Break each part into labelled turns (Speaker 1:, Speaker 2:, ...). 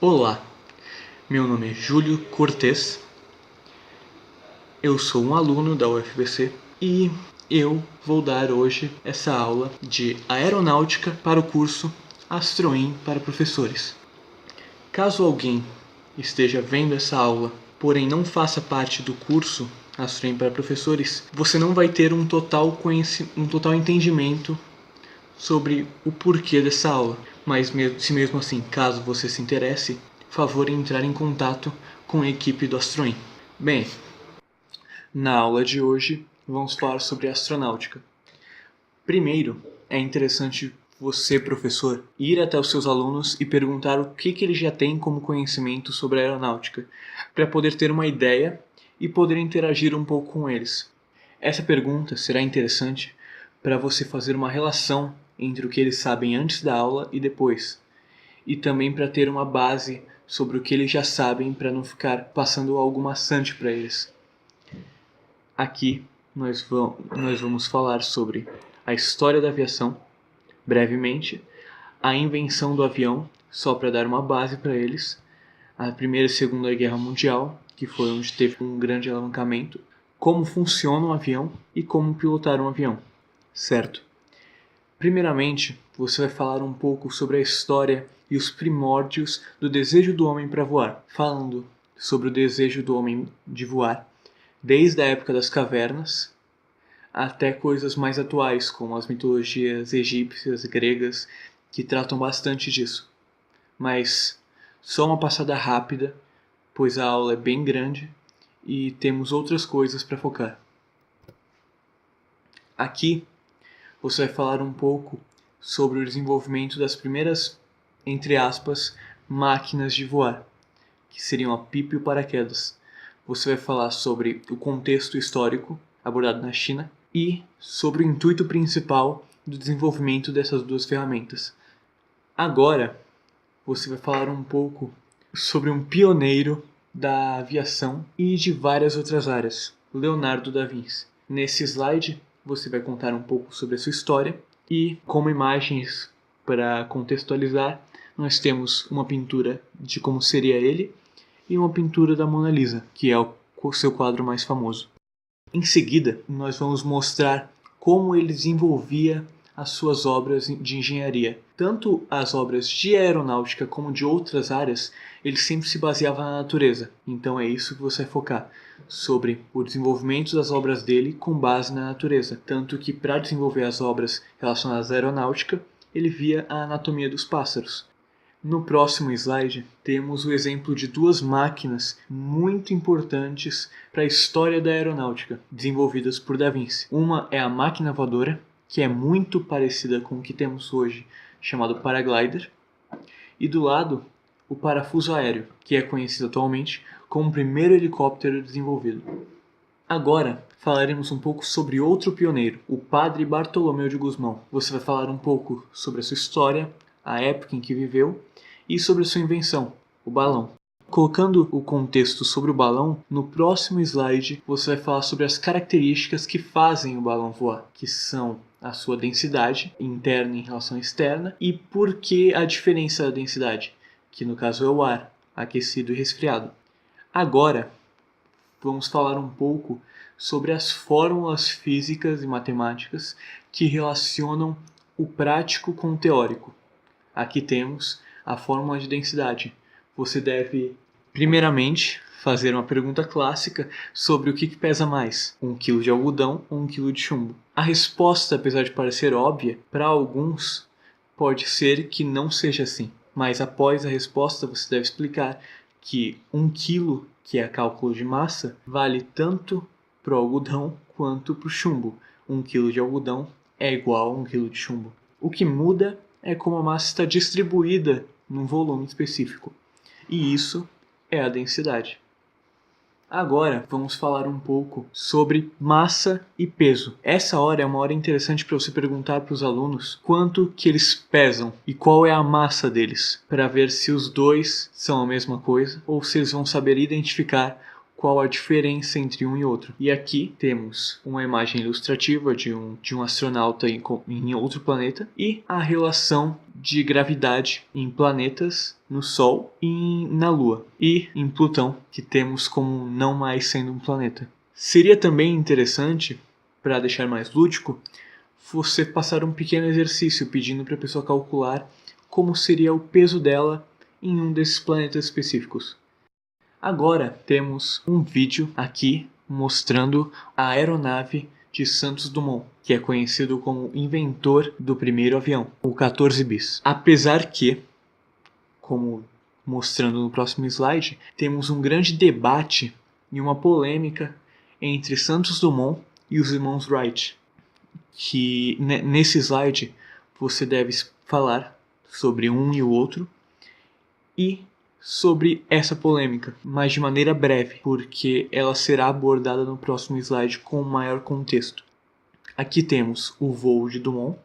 Speaker 1: Olá, meu nome é Júlio Cortez, eu sou um aluno da UFBC e eu vou dar hoje essa aula de aeronáutica para o curso Astroin para professores. Caso alguém esteja vendo essa aula, porém não faça parte do curso Astroin para professores, você não vai ter um total entendimento sobre o porquê dessa aula. Mas se mesmo assim, caso você se interesse, favor em entrar em contato com a equipe do Astroin. Bem, na aula de hoje vamos falar sobre astronáutica. Primeiro, é interessante você, professor, ir até os seus alunos e perguntar o que eles já têm como conhecimento sobre a aeronáutica, para poder ter uma ideia e poder interagir um pouco com eles. Essa pergunta será interessante para você fazer uma relação entre o que eles sabem antes da aula e depois, e também para ter uma base sobre o que eles já sabem para não ficar passando algo maçante para eles. Aqui nós vamos falar sobre a história da aviação, brevemente, a invenção do avião, só para dar uma base para eles, a Primeira e Segunda Guerra Mundial, que foi onde teve um grande alavancamento, como funciona um avião e como pilotar um avião, certo? Primeiramente, você vai falar um pouco sobre a história e os primórdios do desejo do homem para voar, falando sobre o desejo do homem de voar, desde a época das cavernas até coisas mais atuais, como as mitologias egípcias, gregas, que tratam bastante disso. Mas só uma passada rápida, pois a aula é bem grande e temos outras coisas para focar. Aqui você vai falar um pouco sobre o desenvolvimento das primeiras, entre aspas, máquinas de voar, que seriam a pipa e o paraquedas. Você vai falar sobre o contexto histórico abordado na China e sobre o intuito principal do desenvolvimento dessas duas ferramentas. Agora, você vai falar um pouco sobre um pioneiro da aviação e de várias outras áreas, Leonardo da Vinci. Nesse slide, você vai contar um pouco sobre a sua história e, como imagens para contextualizar, nós temos uma pintura de como seria ele e uma pintura da Mona Lisa, que é o seu quadro mais famoso. Em seguida, nós vamos mostrar como ele desenvolvia as suas obras de engenharia. Tanto as obras de aeronáutica como de outras áreas, ele sempre se baseava na natureza. Então é isso que você vai focar, sobre o desenvolvimento das obras dele com base na natureza. Tanto que para desenvolver as obras relacionadas à aeronáutica, ele via a anatomia dos pássaros. No próximo slide, temos o exemplo de duas máquinas muito importantes para a história da aeronáutica, desenvolvidas por Da Vinci. Uma é a máquina voadora, que é muito parecida com o que temos hoje, chamado paraglider, e do lado, o parafuso aéreo, que é conhecido atualmente como o primeiro helicóptero desenvolvido. Agora, falaremos um pouco sobre outro pioneiro, o padre Bartolomeu de Gusmão. Você vai falar um pouco sobre a sua história, a época em que viveu e sobre a sua invenção, o balão. Colocando o contexto sobre o balão, no próximo slide você vai falar sobre as características que fazem o balão voar, que são a sua densidade interna em relação à externa e por que a diferença da densidade, que no caso é o ar, aquecido e resfriado. Agora, vamos falar um pouco sobre as fórmulas físicas e matemáticas que relacionam o prático com o teórico. Aqui temos a fórmula de densidade. Você deve, primeiramente, fazer uma pergunta clássica sobre o que pesa mais, 1 kg de algodão ou 1 kg de chumbo. A resposta, apesar de parecer óbvia, para alguns pode ser que não seja assim. Mas após a resposta, você deve explicar que 1 kg, que é cálculo de massa, vale tanto para o algodão quanto para o chumbo. 1 kg de algodão é igual a 1 kg de chumbo. O que muda é como a massa está distribuída num volume específico. E isso é a densidade. Agora vamos falar um pouco sobre massa e peso. Essa hora é uma hora interessante para você perguntar para os alunos quanto que eles pesam e qual é a massa deles, para ver se os dois são a mesma coisa ou se eles vão saber identificar qual a diferença entre um e outro. E aqui temos uma imagem ilustrativa de um astronauta em outro planeta e a relação de gravidade em planetas, no Sol e na Lua. E em Plutão, que temos como não mais sendo um planeta. Seria também interessante, para deixar mais lúdico, você passar um pequeno exercício pedindo para a pessoa calcular como seria o peso dela em um desses planetas específicos. Agora temos um vídeo aqui mostrando a aeronave de Santos Dumont, que é conhecido como inventor do primeiro avião, o 14 bis. Apesar que, como mostrando no próximo slide, temos um grande debate e uma polêmica entre Santos Dumont e os irmãos Wright, que nesse slide você deve falar sobre um e o outro e sobre essa polêmica, mas de maneira breve, porque ela será abordada no próximo slide com maior contexto. Aqui temos o voo de Dumont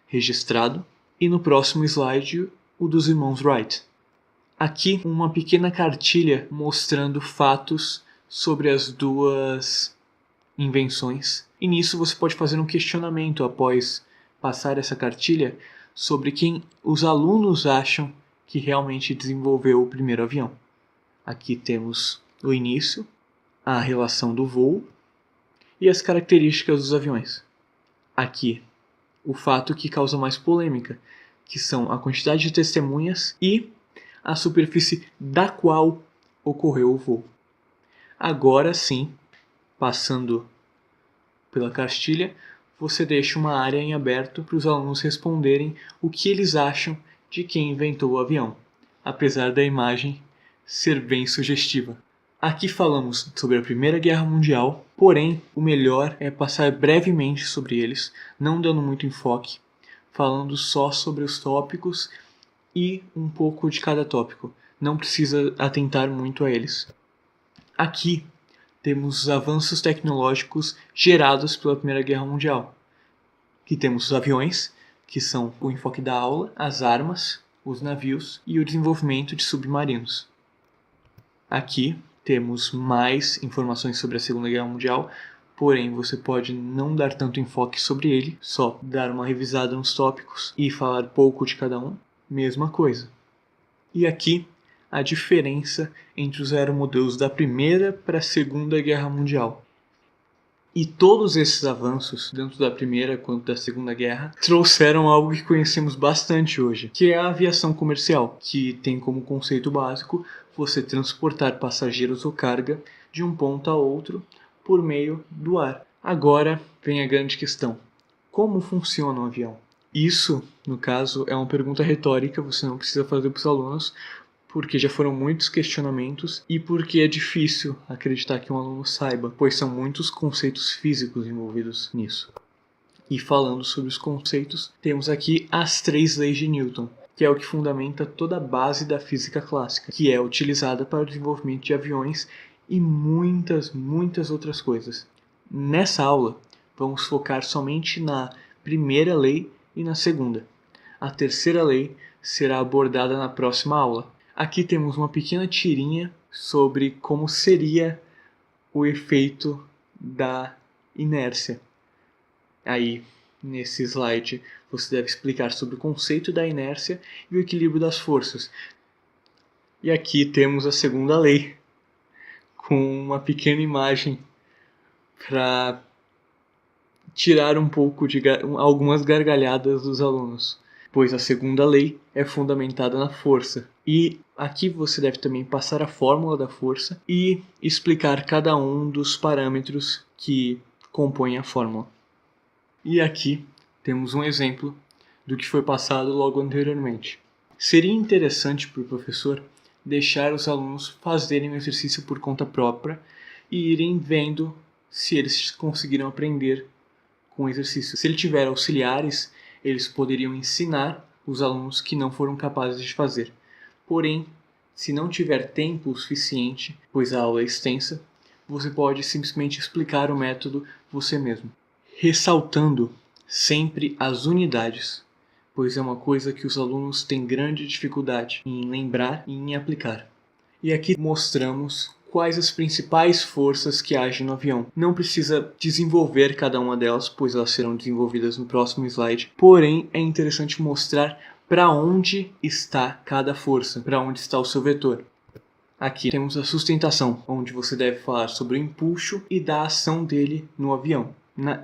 Speaker 1: registrado e no próximo slide o dos irmãos Wright. Aqui uma pequena cartilha mostrando fatos sobre as duas invenções. E nisso você pode fazer um questionamento após passar essa cartilha sobre quem os alunos acham que realmente desenvolveu o primeiro avião. Aqui temos o início, a relação do voo e as características dos aviões. Aqui, o fato que causa mais polêmica, que são a quantidade de testemunhas e a superfície da qual ocorreu o voo. Agora sim, passando pela cartilha, você deixa uma área em aberto para os alunos responderem o que eles acham de quem inventou o avião, apesar da imagem ser bem sugestiva. Aqui falamos sobre a Primeira Guerra Mundial, porém o melhor é passar brevemente sobre eles, não dando muito enfoque, falando só sobre os tópicos e um pouco de cada tópico. Não precisa atentar muito a eles. Aqui temos os avanços tecnológicos gerados pela Primeira Guerra Mundial. Aqui temos os aviões, que são o enfoque da aula, as armas, os navios e o desenvolvimento de submarinos. Aqui temos mais informações sobre a Segunda Guerra Mundial, porém você pode não dar tanto enfoque sobre ele, só dar uma revisada nos tópicos e falar pouco de cada um, mesma coisa. E aqui a diferença entre os aeromodelos da Primeira para a Segunda Guerra Mundial. E todos esses avanços, tanto da Primeira quanto da Segunda Guerra, trouxeram algo que conhecemos bastante hoje, que é a aviação comercial, que tem como conceito básico você transportar passageiros ou carga de um ponto a outro por meio do ar. Agora vem a grande questão: como funciona um avião? Isso, no caso, é uma pergunta retórica, você não precisa fazer para os alunos, porque já foram muitos questionamentos e porque é difícil acreditar que um aluno saiba, pois são muitos conceitos físicos envolvidos nisso. E falando sobre os conceitos, temos aqui as 3 leis de Newton, que é o que fundamenta toda a base da física clássica, que é utilizada para o desenvolvimento de aviões e muitas outras coisas. Nessa aula, vamos focar somente na primeira lei e na segunda. A terceira lei será abordada na próxima aula. Aqui temos uma pequena tirinha sobre como seria o efeito da inércia. Aí, nesse slide, você deve explicar sobre o conceito da inércia e o equilíbrio das forças. E aqui temos a segunda lei, com uma pequena imagem para tirar um pouco de algumas gargalhadas dos alunos, pois a segunda lei é fundamentada na força. E aqui você deve também passar a fórmula da força e explicar cada um dos parâmetros que compõem a fórmula. E aqui temos um exemplo do que foi passado logo anteriormente. Seria interessante para o professor deixar os alunos fazerem o exercício por conta própria e irem vendo se eles conseguiram aprender com o exercício. Se ele tiver auxiliares, eles poderiam ensinar os alunos que não foram capazes de fazer. Porém, se não tiver tempo suficiente, pois a aula é extensa, você pode simplesmente explicar o método você mesmo, ressaltando sempre as unidades, pois é uma coisa que os alunos têm grande dificuldade em lembrar e em aplicar. E aqui mostramos quais as principais forças que agem no avião. Não precisa desenvolver cada uma delas, pois elas serão desenvolvidas no próximo slide. Porém, é interessante mostrar para onde está cada força, para onde está o seu vetor. Aqui temos a sustentação, onde você deve falar sobre o empuxo e da ação dele no avião.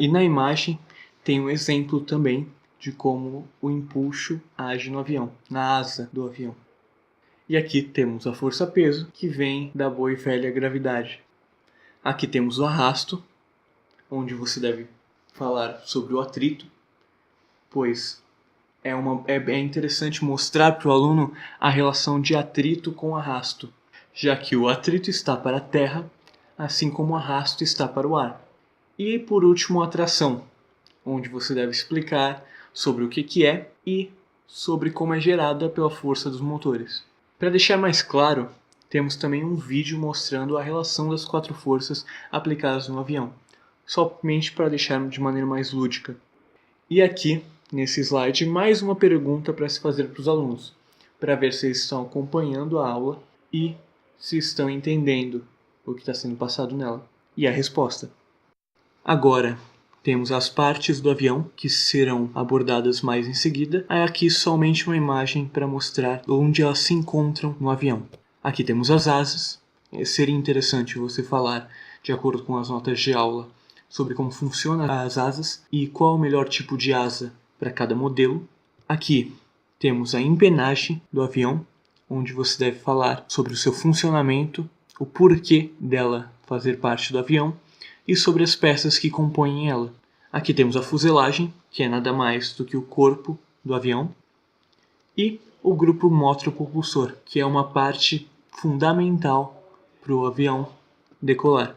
Speaker 1: E na imagem tem um exemplo também de como o empuxo age no avião, na asa do avião. E aqui temos a força-peso, que vem da boa e velha gravidade. Aqui temos o arrasto, onde você deve falar sobre o atrito, pois é interessante mostrar para o aluno a relação de atrito com arrasto, já que o atrito está para a terra, assim como o arrasto está para o ar. E por último, a tração, onde você deve explicar sobre o que é e sobre como é gerada pela força dos motores. Para deixar mais claro, temos também um vídeo mostrando a relação das 4 forças aplicadas no avião, somente para deixar de maneira mais lúdica. E aqui, nesse slide, mais uma pergunta para se fazer para os alunos, para ver se eles estão acompanhando a aula e se estão entendendo o que está sendo passado nela. E a resposta. Agora, temos as partes do avião, que serão abordadas mais em seguida. Aqui somente uma imagem para mostrar onde elas se encontram no avião. Aqui temos as asas. Seria interessante você falar, de acordo com as notas de aula, sobre como funcionam as asas e qual o melhor tipo de asa para cada modelo. Aqui temos a empenagem do avião, onde você deve falar sobre o seu funcionamento, o porquê dela fazer parte do avião e sobre as peças que compõem ela. Aqui temos a fuselagem, que é nada mais do que o corpo do avião, e o grupo motropropulsor, que é uma parte fundamental para o avião decolar.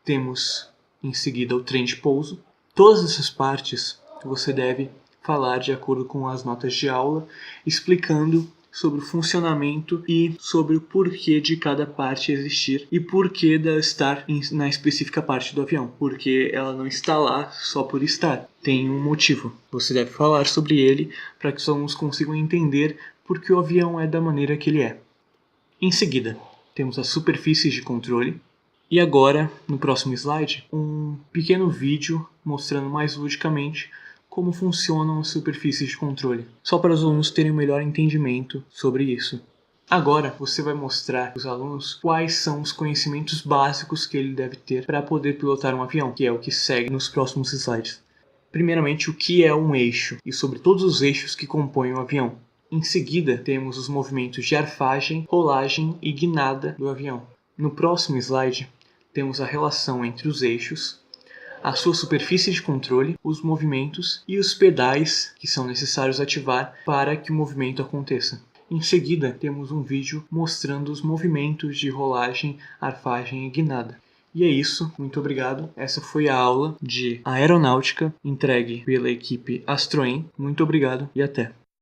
Speaker 1: Temos em seguida o trem de pouso. Todas essas partes você deve falar de acordo com as notas de aula, explicando sobre o funcionamento e sobre o porquê de cada parte existir e porquê dela estar na específica parte do avião, porque ela não está lá só por estar, tem um motivo. Você deve falar sobre ele para que os alunos consigam entender por que o avião é da maneira que ele é. Em seguida, temos as superfícies de controle. E agora, no próximo slide, um pequeno vídeo mostrando mais ludicamente como funcionam as superfícies de controle, só para os alunos terem um melhor entendimento sobre isso. Agora, você vai mostrar para os alunos quais são os conhecimentos básicos que ele deve ter para poder pilotar um avião, que é o que segue nos próximos slides. Primeiramente, o que é um eixo e sobre todos os eixos que compõem o avião. Em seguida, temos os movimentos de arfagem, rolagem e guinada do avião. No próximo slide, temos a relação entre os eixos, a sua superfície de controle, os movimentos e os pedais que são necessários ativar para que o movimento aconteça. Em seguida, temos um vídeo mostrando os movimentos de rolagem, arfagem e guinada. E é isso, muito obrigado. Essa foi a aula de aeronáutica entregue pela equipe Astroem. Muito obrigado e até!